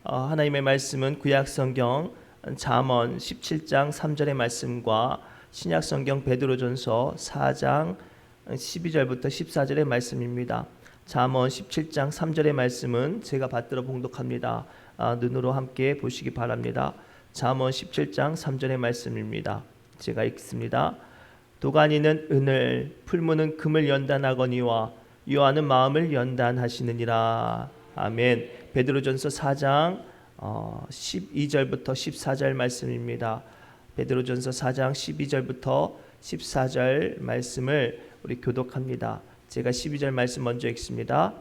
하나님의 말씀은 구약성경 잠언 17장 3절의 말씀과 신약성경 베드로전서 4장 12절부터 14절의 말씀입니다. 잠언 17장 3절의 말씀은 제가 받들어 봉독합니다. 눈으로 함께 보시기 바랍니다. 잠언 17장 3절의 말씀입니다. 제가 읽습니다. 도가니는 은을, 풀무는 금을 연단하거니와 여호와는 마음을 연단하시느니라. 아멘. 베드로전서 4장 12절부터 14절 말씀입니다. 베드로전서 4장 12절부터 14절 말씀을 우리 교독합니다. 제가 12절 말씀 먼저 읽습니다.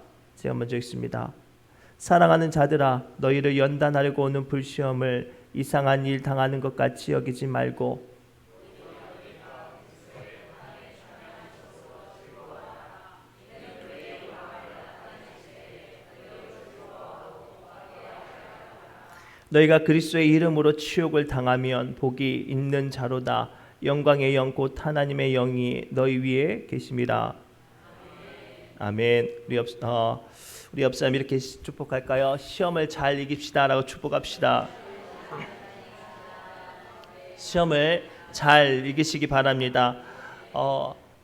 사랑하는 자들아, 너희를 연단하려고 오는 불시험을 이상한 일 당하는 것 같이 여기지 말고 너희가 그리스도의 이름으로 치욕을 당하면 복이 있는 자로다. 영광의 영 곧 하나님의 영이 너희 위에 계심이라. 아멘. 우리 옆사람 이렇게 축복할까요? 시험을 잘 이깁시다라고 축복합시다. 시험을 잘 이기시기 바랍니다.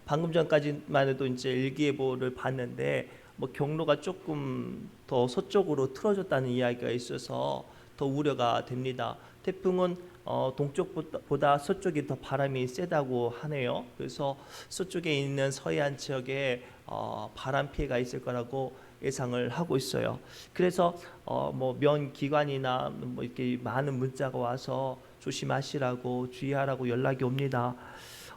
방금 전까지만 해도 이제 일기예보를 봤는데 경로가 조금 더 서쪽으로 틀어졌다는 이야기가 있어서 더 우려가 됩니다. 태풍은 동쪽보다 서쪽이 더 바람이 세다고 하네요. 그래서 서쪽에 있는 서해안 지역에 바람 피해가 있을 거라고 예상을 하고 있어요. 그래서 면 기관이나 이렇게 많은 문자가 와서 조심하시라고 주의하라고 연락이 옵니다.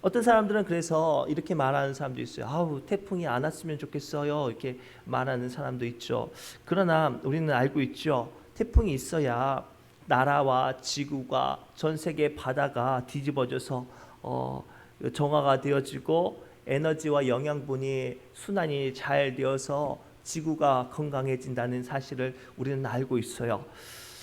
어떤 사람들은 그래서 이렇게 말하는 사람도 있어요. 아우, 태풍이 안 왔으면 좋겠어요. 이렇게 말하는 사람도 있죠. 그러나 우리는 알고 있죠. 태풍이 있어야 나라와 지구가 전 세계 바다가 뒤집어져서 정화가 되어지고 에너지와 영양분이 순환이 잘 되어서 지구가 건강해진다는 사실을 우리는 알고 있어요.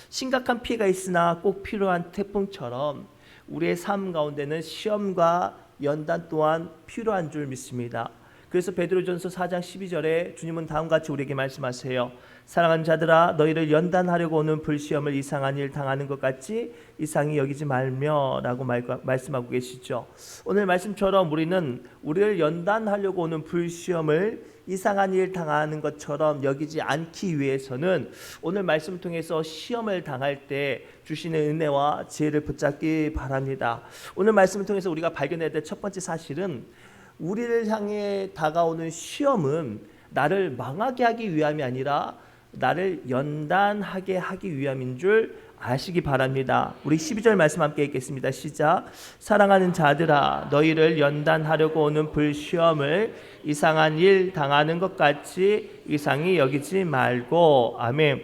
심각한 피해가 있으나 꼭 필요한 태풍처럼 우리의 삶 가운데는 시험과 연단 또한 필요한 줄 믿습니다. 그래서 베드로전서 4장 12절에 주님은 다음과 같이 우리에게 말씀하세요. 사랑하는 자들아, 너희를 연단하려고 오는 불시험을 이상한 일 당하는 것 같이 이상히 여기지 말며 라고 말씀하고 계시죠. 오늘 말씀처럼 우리는 우리를 연단하려고 오는 불시험을 이상한 일 당하는 것처럼 여기지 않기 위해서는 오늘 말씀 통해서 시험을 당할 때 주시는 은혜와 지혜를 붙잡기 바랍니다. 오늘 말씀을 통해서 우리가 발견해야 될 첫 번째 사실은 우리를 향해 다가오는 시험은 나를 망하게 하기 위함이 아니라 나를 연단하게 하기 위함인 줄 아시기 바랍니다. 우리 12절 말씀 함께 읽겠습니다. 시작. 사랑하는 자들아, 너희를 연단하려고 오는 불시험을 이상한 일 당하는 것 같이 이상히 여기지 말고. 아멘.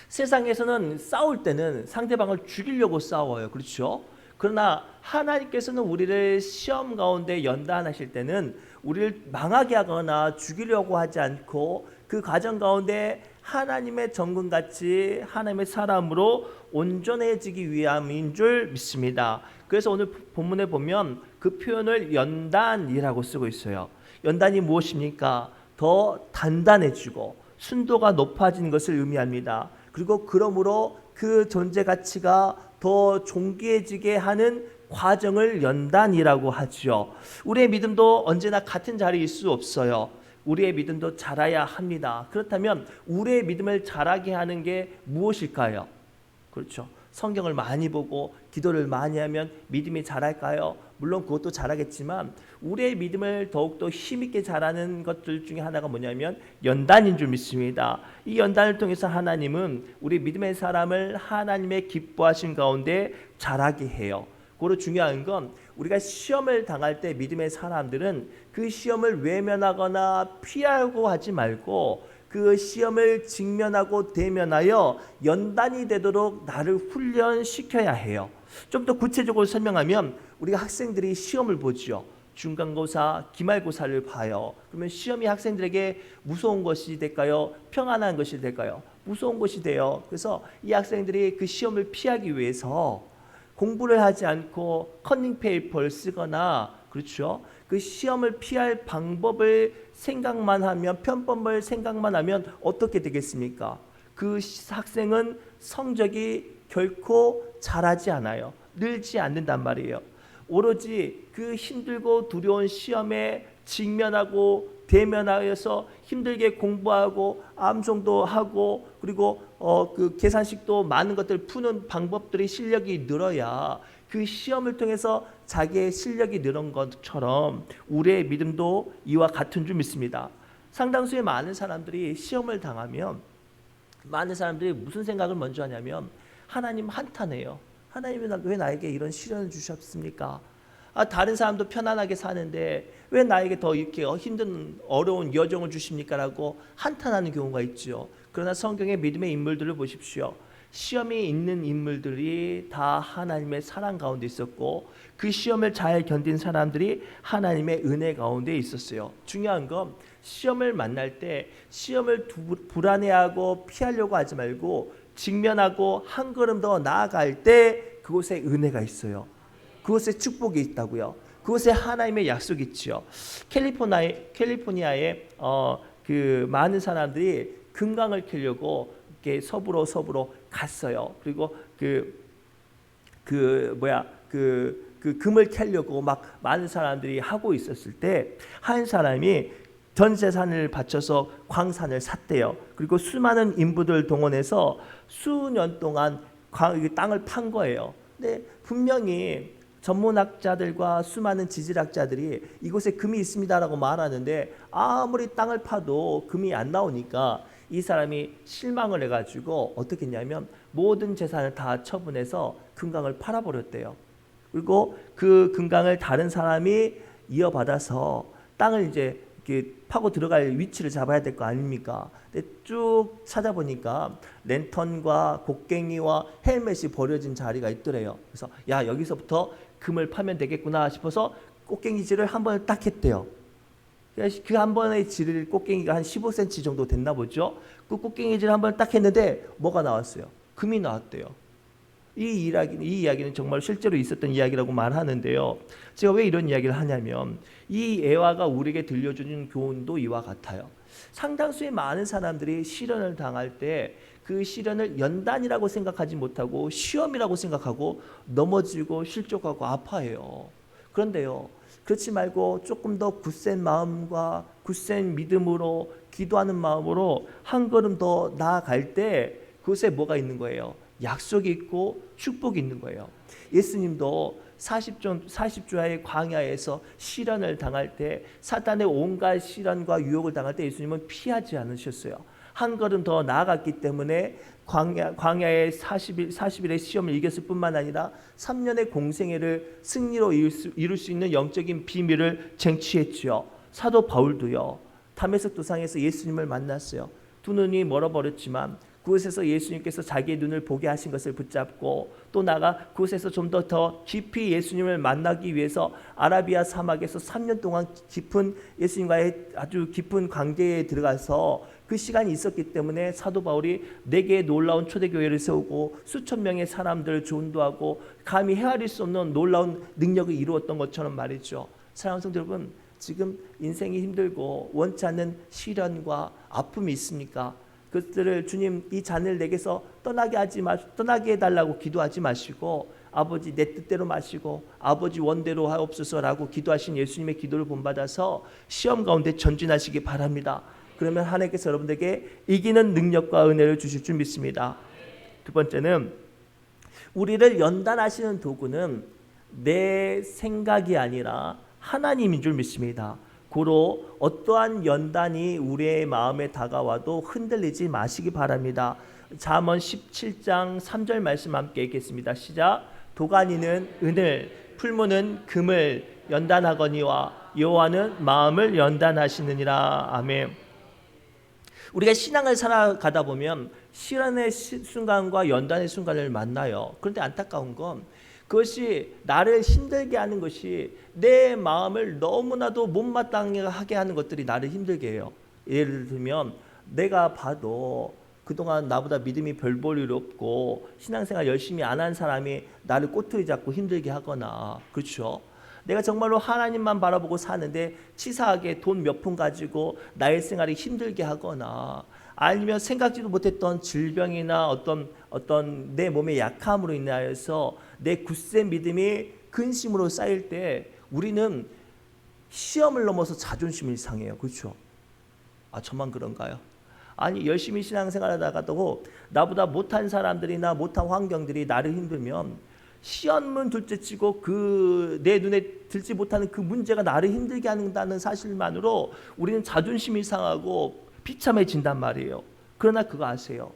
세상에서는 싸울 때는 상대방을 죽이려고 싸워요. 그렇죠? 그러나 하나님께서는 우리를 시험 가운데 연단하실 때는 우리를 망하게 하거나 죽이려고 하지 않고 그 과정 가운데 하나님의 정금같이 하나님의 사람으로 온전해지기 위함인 줄 믿습니다. 그래서 오늘 본문에 보면 그 표현을 연단이라고 쓰고 있어요. 연단이 무엇입니까? 더 단단해지고 순도가 높아진 것을 의미합니다. 그리고 그러므로 그 존재 가치가 더 존귀해지게 하는 과정을 연단이라고 하죠. 우리의 믿음도 언제나 같은 자리일 수 없어요. 우리의 믿음도 자라야 합니다. 그렇다면 우리의 믿음을 자라게 하는 게 무엇일까요? 그렇죠. 성경을 많이 보고 기도를 많이 하면 믿음이 자랄까요? 물론 그것도 자라겠지만 우리의 믿음을 더욱더 힘있게 자라는 것들 중에 하나가 뭐냐면 연단인 줄 믿습니다. 이 연단을 통해서 하나님은 우리 믿음의 사람을 하나님의 기뻐하신 가운데 자라게 해요. 그리고 중요한 건 우리가 시험을 당할 때 믿음의 사람들은 그 시험을 외면하거나 피하고 하지 말고 그 시험을 직면하고 대면하여 연단이 되도록 나를 훈련시켜야 해요. 좀 더 구체적으로 설명하면 우리가 학생들이 시험을 보죠. 중간고사, 기말고사를 봐요. 그러면 시험이 학생들에게 무서운 것이 될까요? 평안한 것이 될까요? 무서운 것이 돼요. 그래서 이 학생들이 그 시험을 피하기 위해서 공부를 하지 않고 커닝 페이퍼를 쓰거나, 그렇죠? 그 시험을 피할 방법을 생각만 하면, 편법을 생각만 하면 어떻게 되겠습니까? 그 학생은 성적이 결코 잘하지 않아요. 늘지 않는단 말이에요. 오로지 그 힘들고 두려운 시험에 직면하고 대면하여서 힘들게 공부하고 암송도 하고 그리고 그 계산식도 많은 것들 푸는 방법들이 실력이 늘어야 그 시험을 통해서 자기의 실력이 늘은 것처럼 우리의 믿음도 이와 같은 줄 믿습니다. 상당수의 많은 사람들이 시험을 당하면 많은 사람들이 무슨 생각을 먼저 하냐면 하나님 한탄해요. 하나님이 왜 나에게 이런 시련을 주셨습니까? 다른 사람도 편안하게 사는데 왜 나에게 더 이렇게 힘든 어려운 여정을 주십니까? 라고 한탄하는 경우가 있죠. 그러나 성경의 믿음의 인물들을 보십시오. 시험이 있는 인물들이 다 하나님의 사랑 가운데 있었고 그 시험을 잘 견딘 사람들이 하나님의 은혜 가운데 있었어요. 중요한 건 시험을 만날 때 시험을 불안해하고 피하려고 하지 말고 직면하고 한 걸음 더 나아갈 때 그곳에 은혜가 있어요. 그곳에 축복이 있다고요. 그곳에 하나님의 약속이 있지요. 캘리포니아에 그 많은 사람들이 금강을 캐려고 이렇게 서부로 갔어요. 그리고 그 금을 캐려고 막 많은 사람들이 하고 있었을 때 한 사람이 전 재산을 바쳐서 광산을 샀대요. 그리고 수많은 인부들 동원해서 수년 동안 땅을 판 거예요. 근데 분명히 전문학자들과 수많은 지질학자들이 이곳에 금이 있습니다라고 말하는데 아무리 땅을 파도 금이 안 나오니까 이 사람이 실망을 해가지고 어떻게 했냐면 모든 재산을 다 처분해서 금강을 팔아버렸대요. 그리고 그 금강을 다른 사람이 이어받아서 땅을 이제 이렇게 파고 들어갈 위치를 잡아야 될 거 아닙니까? 근데 쭉 찾아보니까 랜턴과 곡괭이와 헬멧이 버려진 자리가 있더래요. 그래서 야 여기서부터 금을 파면 되겠구나 싶어서 곡괭이질을 한 번을 딱 했대요. 그 한 번의 질을 곡괭이가 한 15cm 정도 됐나 보죠. 그 곡괭이질 한 번 딱 했는데 뭐가 나왔어요? 금이 나왔대요. 이 이야기는 정말 실제로 있었던 이야기라고 말하는데요. 제가 왜 이런 이야기를 하냐면 이 애화가 우리에게 들려주는 교훈도 이와 같아요. 상당수의 많은 사람들이 시련을 당할 때 그 시련을 연단이라고 생각하지 못하고 시험이라고 생각하고 넘어지고 실족하고 아파해요. 그런데요. 그렇지 말고 조금 더 굳센 마음과 굳센 믿음으로 기도하는 마음으로 한 걸음 더 나아갈 때 그곳에 뭐가 있는 거예요? 약속이 있고 축복이 있는 거예요. 예수님도 40주야의 광야에서 시련을 당할 때 사탄의 온갖 시련과 유혹을 당할 때 예수님은 피하지 않으셨어요. 한 걸음 더 나아갔기 때문에 광야의 40일의 시험을 이겼을 뿐만 아니라 3년의 공생애를 승리로 이룰 수 있는 영적인 비밀을 쟁취했지요. 사도 바울도요. 다메섹 도상에서 예수님을 만났어요. 두 눈이 멀어버렸지만 그곳에서 예수님께서 자기의 눈을 보게 하신 것을 붙잡고 또 나가 그곳에서 좀 더 깊이 예수님을 만나기 위해서 아라비아 사막에서 3년 동안 깊은 예수님과의 아주 깊은 관계에 들어가서 그 시간이 있었기 때문에 사도 바울이 4개의 놀라운 초대교회를 세우고 수천 명의 사람들을 전도하고 감히 헤아릴 수 없는 놀라운 능력을 이루었던 것처럼 말이죠. 사랑하는 성도 여러분, 지금 인생이 힘들고 원치 않는 시련과 아픔이 있습니까? 그것들을 주님 이 잔을 내게서 떠나게 해달라고 기도하지 마시고 아버지 내 뜻대로 마시고 아버지 원대로 하옵소서라고 기도하신 예수님의 기도를 본받아서 시험 가운데 전진하시기 바랍니다. 그러면 하나님께서 여러분들에게 이기는 능력과 은혜를 주실 줄 믿습니다. 두 번째는 우리를 연단하시는 도구는 내 생각이 아니라 하나님인 줄 믿습니다. 고로 어떠한 연단이 우리의 마음에 다가와도 흔들리지 마시기 바랍니다. 잠언 17장 3절 말씀 함께 읽겠습니다. 시작. 도가니는 은을, 풀무는 금을 연단하거니와 여호와는 마음을 연단하시느니라. 아멘. 우리가 신앙을 살아가다 보면 시련의 순간과 연단의 순간을 만나요. 그런데 안타까운 건 그것이 나를 힘들게 하는 것이 내 마음을 너무나도 못마땅하게 하는 것들이 나를 힘들게 해요. 예를 들면 내가 봐도 그동안 나보다 믿음이 별 볼 일 없고 신앙생활 열심히 안 한 사람이 나를 꼬투리 잡고 힘들게 하거나, 그렇죠? 내가 정말로 하나님만 바라보고 사는데 치사하게 돈 몇 푼 가지고 나의 생활이 힘들게 하거나, 아니면 생각지도 못했던 질병이나 어떤 내 몸의 약함으로 인하여서 내 굳센 믿음이 근심으로 쌓일 때 우리는 시험을 넘어서 자존심이 상해요. 그렇죠? 아, 저만 그런가요? 아니, 열심히 신앙생활하다가도 나보다 못한 사람들이나 못한 환경들이 나를 힘들면 시험은 둘째치고 그 내 눈에 들지 못하는 그 문제가 나를 힘들게 한다는 사실만으로 우리는 자존심이 상하고 비참해진단 말이에요. 그러나 그거 아세요?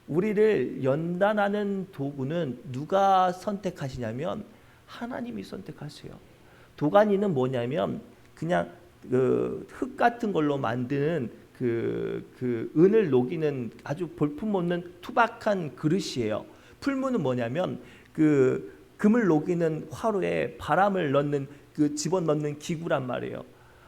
우리를 연단하는 도구는 누가 선택하시냐면 하나님이 선택하세요. 도가니는 뭐냐면 그냥 흙 같은 걸로 만든 은을 녹이는 아주 볼품없는 투박한 그릇이에요. 풀무는 뭐냐면 금을 녹이는 화로에 바람을 넣는 집어넣는 기구란 말이에요.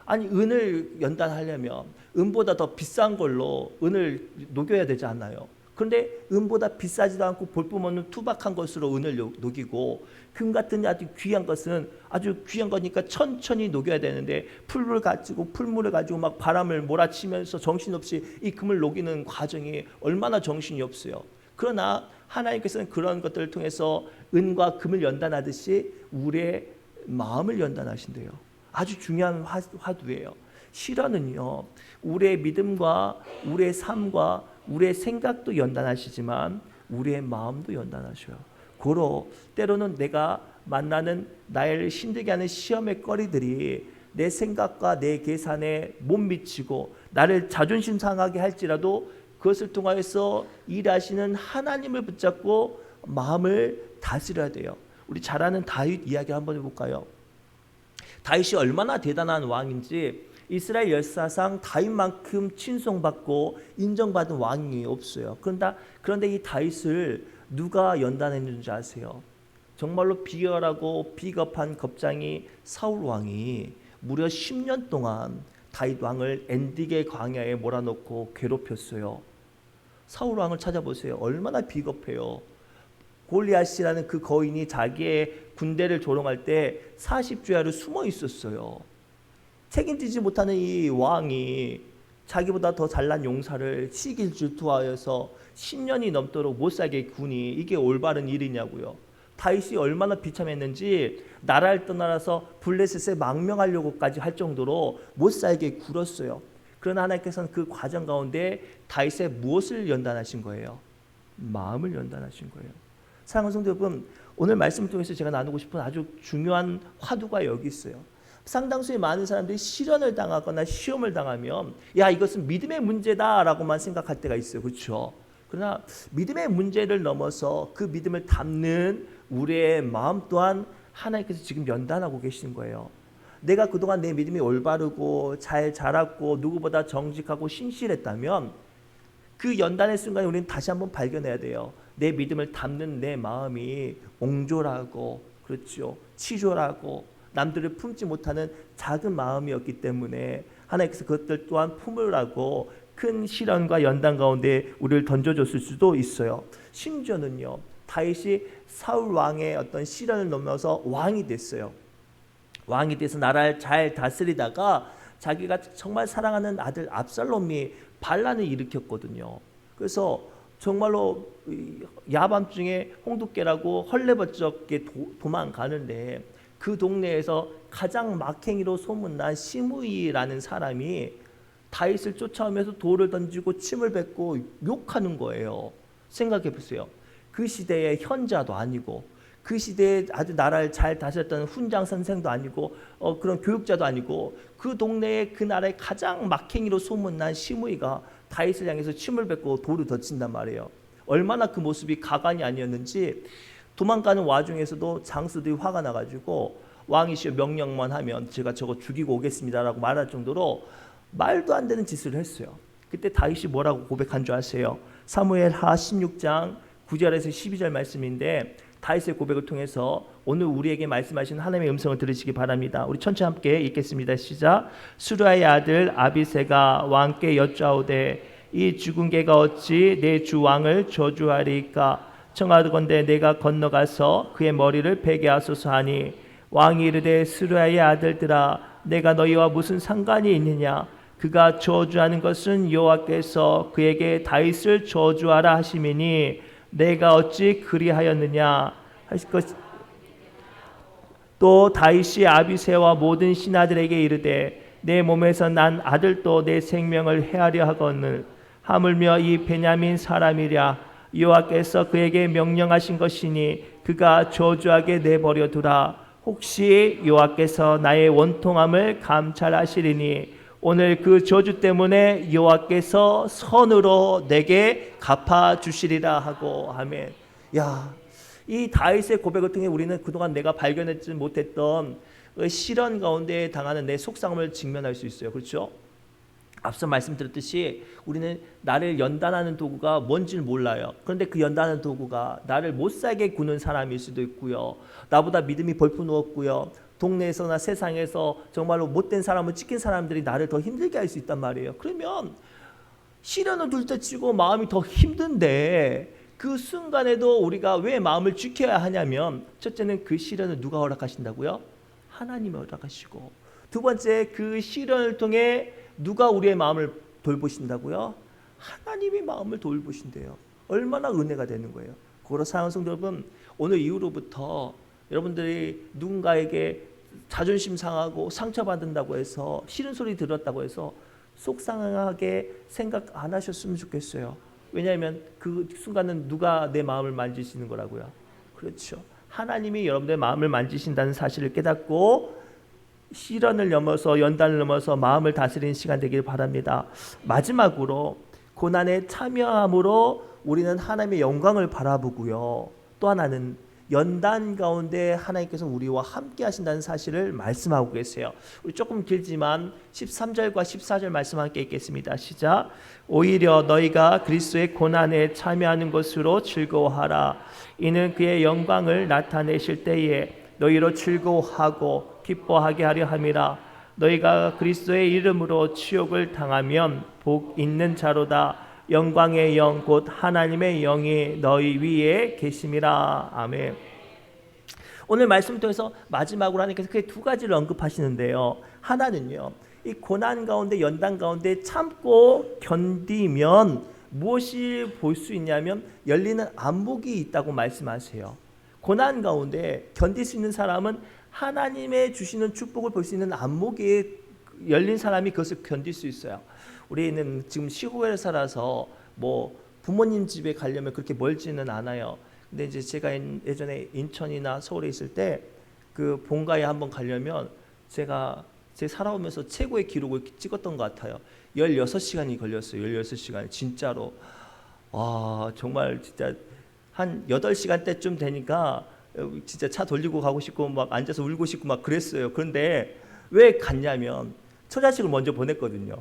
아니, 은을 연단하려면 은보다 더 비싼 걸로 은을 녹여야 되지 않나요? 그런데 은보다 비싸지도 않고 볼품없는 투박한 것으로 은을 녹이고, 금 같은 아주 귀한 것은 아주 귀한 거니까 천천히 녹여야 되는데 풀물을 가지고 막 바람을 몰아치면서 정신없이 이 금을 녹이는 과정이 얼마나 정신이 없어요. 그러나 하나님께서는 그런 것들을 통해서 은과 금을 연단하듯이 우리의 마음을 연단하신대요. 아주 중요한 화두예요. 시련은요, 우리의 믿음과 우리의 삶과 우리의 생각도 연단하시지만 우리의 마음도 연단하셔요. 고로 때로는 내가 만나는 나를 힘들게 하는 시험의 거리들이 내 생각과 내 계산에 못 미치고 나를 자존심 상하게 할지라도 그것을 통하여서 일하시는 하나님을 붙잡고 마음을 다스려야 돼요. 우리 잘 아는 다윗 이야기 한번 해볼까요? 다윗이 얼마나 대단한 왕인지 이스라엘 역사상 다윗만큼 칭송받고 인정받은 왕이 없어요. 그런데 이 다윗을 누가 연단했는지 아세요? 정말로 비열하고 비겁한 겁장이 사울 왕이 무려 10년 동안 다윗 왕을 엔디게 광야에 몰아넣고 괴롭혔어요. 사울 왕을 찾아보세요. 얼마나 비겁해요. 골리앗이라는 그 거인이 자기의 군대를 조롱할 때 40주야로 숨어 있었어요. 책임지지 못하는 이 왕이 자기보다 더 잘난 용사를 시기 질투하여서 10년이 넘도록 못 살게 구니, 이게 올바른 일이냐고요. 다윗이 얼마나 비참했는지 나라를 떠나서 블레셋에 망명하려고까지 할 정도로 못 살게 굴었어요. 그러나 하나님께서는 그 과정 가운데 다윗의 무엇을 연단하신 거예요? 마음을 연단하신 거예요. 사랑하는 성도 여러분, 오늘 말씀을 통해서 제가 나누고 싶은 아주 중요한 화두가 여기 있어요. 상당수의 많은 사람들이 시련을 당하거나 시험을 당하면 야, 이것은 믿음의 문제다라고만 생각할 때가 있어요. 그렇죠? 그러나 믿음의 문제를 넘어서 그 믿음을 담는 우리의 마음 또한 하나님께서 지금 연단하고 계시는 거예요. 내가 그동안 내 믿음이 올바르고 잘 자랐고 누구보다 정직하고 신실했다면 그 연단의 순간에 우리는 다시 한번 발견해야 돼요. 내 믿음을 담는 내 마음이 옹졸하고, 그렇죠, 치졸하고 남들을 품지 못하는 작은 마음이었기 때문에 하나님께서 그것들 또한 품으라고 큰 시련과 연단 가운데 우리를 던져줬을 수도 있어요. 심지어는요, 다윗이 사울 왕의 어떤 시련을 넘어서 왕이 됐어요. 왕이 돼서 나라를 잘 다스리다가 자기가 정말 사랑하는 아들 압살롬이 반란을 일으켰거든요. 그래서 정말로 야밤중에 홍두깨라고 헐레벌떡게 도망가는데 그 동네에서 가장 막행이로 소문난 시므이라는 사람이 다윗을 쫓아오면서 돌을 던지고 침을 뱉고 욕하는 거예요. 생각해 보세요. 그 시대의 현자도 아니고 그 시대에 아주 나라를 잘 다스렸던 훈장 선생도 아니고 그런 교육자도 아니고 그 동네에 그 나라의 가장 막행이로 소문난 시므이가 다윗을 향해서 침을 뱉고 돌을 던진단 말이에요. 얼마나 그 모습이 가관이 아니었는지 도망가는 와중에서도 장수들이 화가 나가지고 왕이시여 명령만 하면 제가 저거 죽이고 오겠습니다라고 말할 정도로 말도 안 되는 짓을 했어요. 그때 다윗이 뭐라고 고백한 줄 아세요? 사무엘하 16장 9절에서 12절 말씀인데 다윗의 고백을 통해서 오늘 우리에게 말씀하신 하나님의 음성을 들으시기 바랍니다. 우리 천천히 함께 읽겠습니다. 시작. 수르야의 아들 아비새가 왕께 여쭈아오되 이 죽은 개가 어찌 내 주 왕을 저주하리까? 청하건대 내가 건너가서 그의 머리를 베게 하소서 하니 왕이 이르되 수르야의 아들들아 내가 너희와 무슨 상관이 있느냐? 그가 저주하는 것은 여호와께서 그에게 다윗을 저주하라 하심이니 내가 어찌 그리하였느냐 하실 것. 또 다윗이 아비새와 모든 신하들에게 이르되 내 몸에서 난 아들도 내 생명을 해하려 하거늘 하물며 이 베냐민 사람이랴 여호와께서 그에게 명령하신 것이니 그가 저주하게 내버려 두라. 혹시 여호와께서 나의 원통함을 감찰하시리니 오늘 그 저주 때문에 여호와께서 선으로 내게 갚아 주시리라 하고. 아멘. 야, 이 다윗의 고백을 통해 우리는 그동안 내가 발견하지 못했던 시련 가운데 당하는 내 속상함을 직면할 수 있어요. 그렇죠? 앞서 말씀드렸듯이 우리는 나를 연단하는 도구가 뭔지를 몰라요. 그런데 그 연단하는 도구가 나를 못살게 구는 사람일 수도 있고요. 나보다 믿음이 벌프 누웠고요. 동네에서나 세상에서 정말로 못된 사람을 찍힌 사람들이 나를 더 힘들게 할 수 있단 말이에요. 그러면 시련을 둘째치고 마음이 더 힘든데 그 순간에도 우리가 왜 마음을 지켜야 하냐면 첫째는 그 시련을 누가 허락하신다고요? 하나님이 허락하시고, 두 번째 그 시련을 통해 누가 우리의 마음을 돌보신다고요? 하나님이 마음을 돌보신대요. 얼마나 은혜가 되는 거예요. 그러나 사랑하는 성도 여러분, 오늘 이후로부터 여러분들이 누군가에게 자존심 상하고 상처받는다고 해서 싫은 소리 들었다고 해서 속상하게 생각 안 하셨으면 좋겠어요. 왜냐하면 그 순간은 누가 내 마음을 만지시는 거라고요? 그렇죠. 하나님이 여러분들의 마음을 만지신다는 사실을 깨닫고 시련을 넘어서 연단을 넘어서 마음을 다스리는 시간 되길 바랍니다. 마지막으로 고난에 참여함으로 우리는 하나님의 영광을 바라보고요. 또 하나는 연단 가운데 하나님께서 우리와 함께 하신다는 사실을 말씀하고 계세요. 우리 조금 길지만 13절과 14절 말씀 함께 읽겠습니다. 시작. 오히려 너희가 그리스도의 고난에 참여하는 것으로 즐거워하라. 이는 그의 영광을 나타내실 때에 너희로 즐거워하고 기뻐하게 하려 함이라. 너희가 그리스도의 이름으로 치욕을 당하면 복 있는 자로다. 영광의 영 곧 하나님의 영이 너희 위에 계심이라. 아멘. 오늘 말씀을 통해서 마지막으로 하나님께서 크게 두 가지를 언급하시는데요. 하나는요, 이 고난 가운데 연단 가운데 참고 견디면 무엇이 볼 수 있냐면 열리는 안목이 있다고 말씀하세요. 고난 가운데 견딜 수 있는 사람은 하나님의 주시는 축복을 볼 수 있는 안목이 열린 사람이 그것을 견딜 수 있어요. 우리는 지금 시골에 살아서 뭐 부모님 집에 가려면 그렇게 멀지는 않아요. 근데 이제 제가 예전에 인천이나 서울에 있을 때 그 본가에 한번 가려면 제가 제 살아오면서 최고의 기록을 찍었던 것 같아요. 16시간이 걸렸어요. 16시간 진짜로. 와, 정말 진짜 한 8시간 때쯤 되니까 진짜 차 돌리고 가고 싶고 막 앉아서 울고 싶고 막 그랬어요. 그런데 왜 갔냐면 처자식을 먼저 보냈거든요.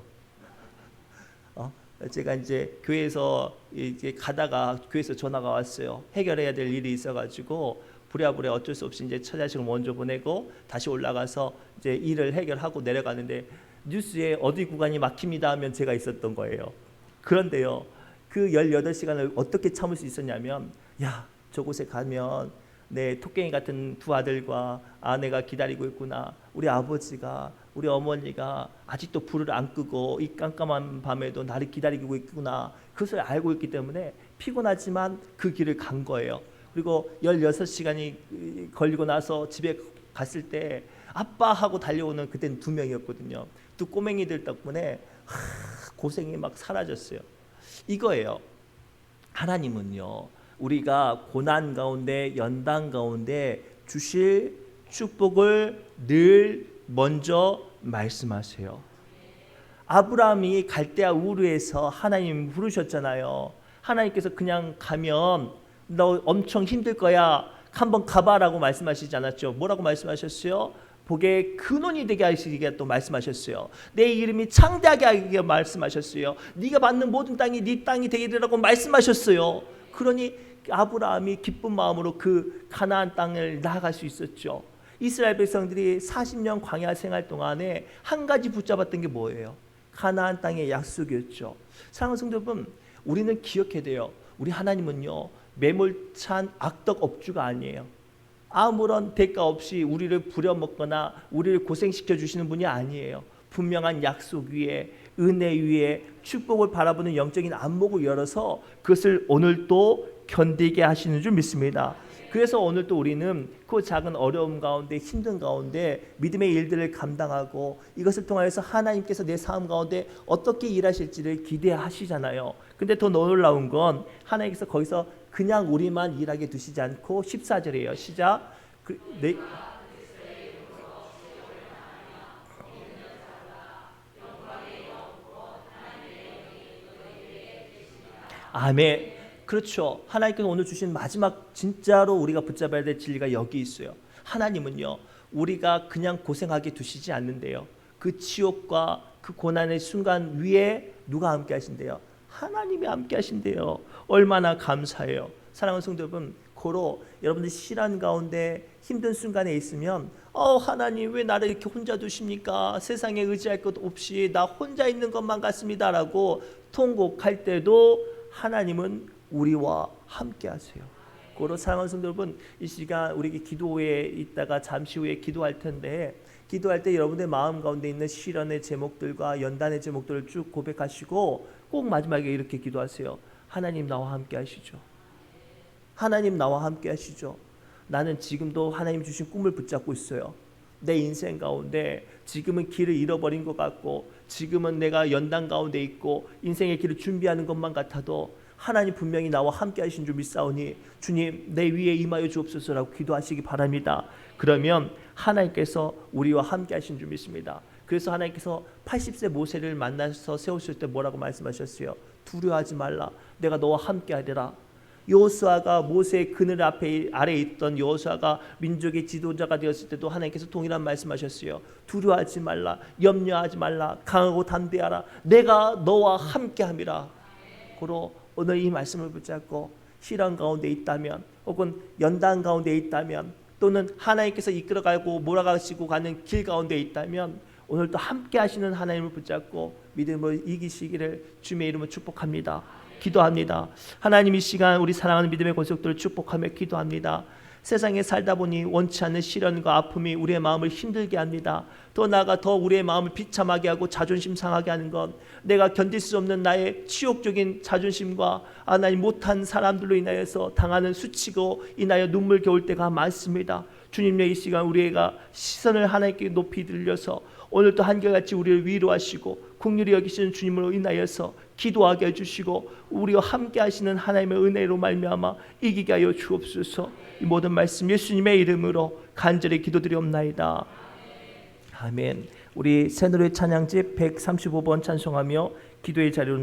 제가 이제 교회에서 이제 가다가 교회에서 전화가 왔어요. 해결해야 될 일이 있어가지고 부랴부랴 어쩔 수 없이 이제 처자식을 먼저 보내고 다시 올라가서 이제 일을 해결하고 내려가는데 뉴스에 어디 구간이 막힙니다 하면 제가 있었던 거예요. 그런데요, 그 18시간을 어떻게 참을 수 있었냐면, 야, 저곳에 가면 내 토깽이 같은 두 아들과 아내가 기다리고 있구나. 우리 아버지가, 우리 어머니가 아직도 불을 안 끄고 이 깜깜한 밤에도 나를 기다리고 있구나. 그것을 알고 있기 때문에 피곤하지만 그 길을 간 거예요. 그리고 16시간이 걸리고 나서 집에 갔을 때 아빠 하고 달려오는 그때는 2명이었거든요. 두 꼬맹이들 덕분에 고생이 막 사라졌어요. 이거예요. 하나님은요, 우리가 고난 가운데 연단 가운데 주실 축복을 늘 먼저 말씀하세요. 아브라함이 갈대아 우르에서 하나님 부르셨잖아요. 하나님께서 그냥 가면 너 엄청 힘들 거야, 한번 가봐라고 말씀하시지 않았죠? 뭐라고 말씀하셨어요? 복의 근원이 되게 하시게 또 말씀하셨어요. 내 이름이 창대하게 하게 말씀하셨어요. 네가 받는 모든 땅이 네 땅이 되리라고 말씀하셨어요. 그러니 아브라함이 기쁜 마음으로 그 가나안 땅을 나아갈 수 있었죠. 이스라엘 백성들이 40년 광야 생활 동안에 한 가지 붙잡았던 게 뭐예요? 가나안 땅의 약속이었죠. 사랑하는 성도 여러분, 우리는 기억해야 돼요. 우리 하나님은요, 매몰찬 악덕 업주가 아니에요. 아무런 대가 없이 우리를 부려먹거나 우리를 고생시켜 주시는 분이 아니에요. 분명한 약속 위에, 은혜 위에 축복을 바라보는 영적인 안목을 열어서 그것을 오늘 또 견디게 하시는 줄 믿습니다. 그래서 오늘 또 우리는 그 작은 어려움 가운데, 힘든 가운데 믿음의 일들을 감당하고 이것을 통하여서 하나님께서 내 삶 가운데 어떻게 일하실지를 기대하시잖아요. 근데 더 놀라운 건 하나님께서 거기서 그냥 우리만 일하게 두시지 않고 14절이에요. 시작. 아멘. 그렇죠. 하나님께서 오늘 주신 마지막 진짜로 우리가 붙잡아야 될 진리가 여기 있어요. 하나님은요, 우리가 그냥 고생하게 두시지 않는데요. 그 지옥과 그 고난의 순간 위에 누가 함께 하신대요? 하나님이 함께 하신대요. 얼마나 감사해요. 사랑하는 성도 여러분, 고로 여러분들 시련 가운데 힘든 순간에 있으면 하나님 왜 나를 이렇게 혼자 두십니까? 세상에 의지할 것 없이 나 혼자 있는 것만 같습니다 라고 통곡할 때도 하나님은 우리와 함께 하세요. 고로 사랑하는 성도 여러분, 이 시간 우리에게 기도에 있다가 잠시 후에 기도할 텐데, 기도할 때 여러분의 마음 가운데 있는 시련의 제목들과 연단의 제목들을 쭉 고백하시고 꼭 마지막에 이렇게 기도하세요. 하나님 나와 함께 하시죠. 하나님 나와 함께 하시죠. 나는 지금도 하나님 주신 꿈을 붙잡고 있어요. 내 인생 가운데 지금은 길을 잃어버린 것 같고, 지금은 내가 연단 가운데 있고 인생의 길을 준비하는 것만 같아도 하나님 분명히 나와 함께 하신 줄 믿사오니 주님 내 위에 임하여 주옵소서라고 기도하시기 바랍니다. 그러면 하나님께서 우리와 함께 하신 줄 믿습니다. 그래서 하나님께서 80세 모세를 만나서 세우실 때 뭐라고 말씀하셨어요? 두려워하지 말라, 내가 너와 함께 하리라. 여호수아가 모세의 그늘 아래에 있던 여호수아가 민족의 지도자가 되었을 때도 하나님께서 동일한 말씀하셨어요. 두려워하지 말라, 염려하지 말라, 강하고 담대하라, 내가 너와 함께함이라. 고로 오늘 이 말씀을 붙잡고 시련 가운데 있다면, 혹은 연단 가운데 있다면, 또는 하나님께서 이끌어가고 몰아가시고 가는 길 가운데 있다면 오늘도 함께 하시는 하나님을 붙잡고 믿음으로 이기시기를 주님의 이름으로 축복합니다. 기도합니다. 하나님, 이 시간 우리 사랑하는 믿음의 권속들을 축복하며 기도합니다. 세상에 살다 보니 원치 않는 시련과 아픔이 우리의 마음을 힘들게 합니다. 더 나아가 더 우리의 마음을 비참하게 하고 자존심 상하게 하는 건 내가 견딜 수 없는 나의 치욕적인 자존심과 하나님 못한 사람들로 인하여서 당하는 수치고 인하여 눈물 겨울 때가 많습니다. 주님, 이 시간 우리가 시선을 하나님께 높이 들려서 오늘도 한결같이 우리를 위로하시고 긍휼히 여기시는 주님으로 인하여서 기도하게 해주시고 우리와 함께 하시는 하나님의 은혜로 말미암아 이기게 하여 주옵소서. 이 모든 말씀 예수님의 이름으로 간절히 기도드리옵나이다. 아멘. 우리 새노래 찬양집 135번 찬송하며 기도의 자리로